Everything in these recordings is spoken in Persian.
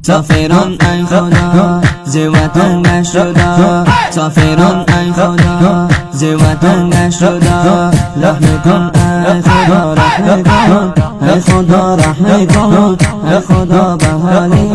مسافران ای خدا ز وطن گشت جدا، مسافران ای خدا ز وطن گشت جدا. رحم کن ای خدا رحم کن، ای خدا رحم کن، ای خدا به حالی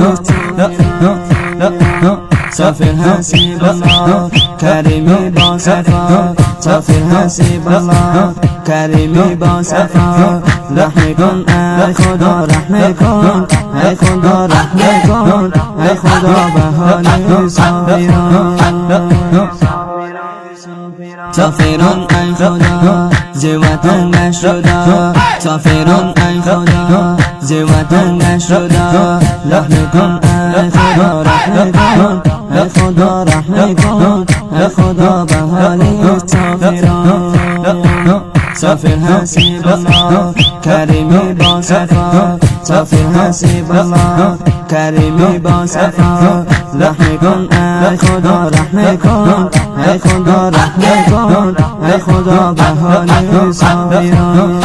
مسافر حسیب الله کریمی با صفا، مسافر حسیب الله کریمی با صفا. رحم کن ای خدا رحم کن، ای خدا رحم کن، ای خدا به حال مسافران. مسافران ای خدا ز وطن گشت جدا، مسافران ای خدا ز وطن گشت جدا. رحم کن ای خدا رحم کن، ای خدا رحم کن، ای خدا به حال مسافران. مسافر حسیب الله کریمی با صفا، مسافر حسیب الله کریمی با صفا. رحم کن ای خدا رحم کن، ای خدا رحم کن، ای خدا به حال مسافران.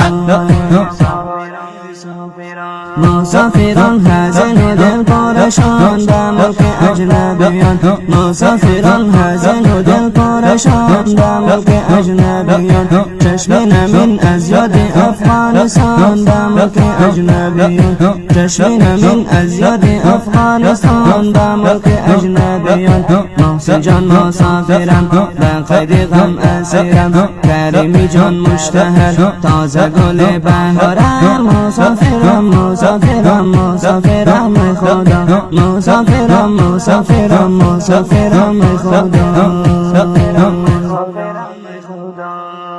مسافران حزین و دل پرشان در ملک اجنبیان، مسافران حزین و دل پرشان در ملک اجنبیان. چشم نمین از یاد افغانستان در ملک اجنبیان، چشم نمین از یاد افغانستان در ملک اجنبیان. محسن جان مسافرم در قید غم اسیرم، کریمی جان مشتهر تازه گل بهارم. مسافرم مسافرم مسافرم ای خدا، مسافرم مسافرم مسافرم ای خدا.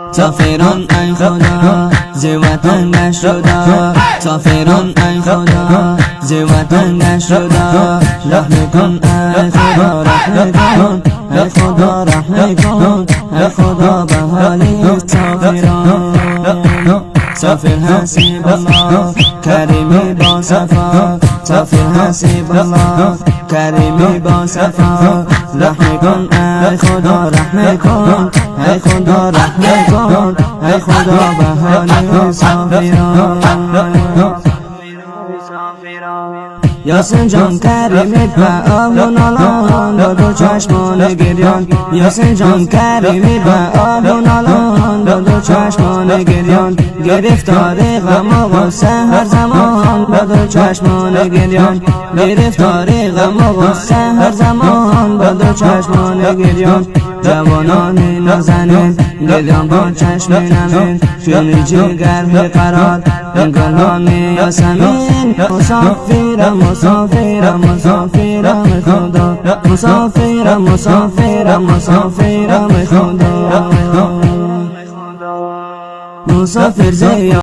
مسافران ای خدا ز وطن گشت جدا، مسافران ای خدا ز وطن گشت جدا. رحم کن ای خدا رحم کن، ای خدا رحم کن، ای خدا به حال مسافران. مسافر حسیب الله کریمی با صفا، مسافر حسیب الله کریمی با صفا. رحم کن ای خدا رحم کن، ای خدا رحم کن، ای خدا به حال مسافران. یاسین جان کریمیت به آب و نالان با دو چشمان گریان، یاسین جان کریمیت به آب و نالان با دو چشمان گریان. گرفتار غم و غصه هر زمان با دو چشمان گریان، گرفتار غم و غصه هر زمان با دو چشمان گریان. جوانان نازنین گریان با چشم نمین، چون جگر قرار گلان یاسمین. مسافرم مسافرم مسافرم خدا، مسافرم مسافرم مسافرم خدا. مسافر زیاد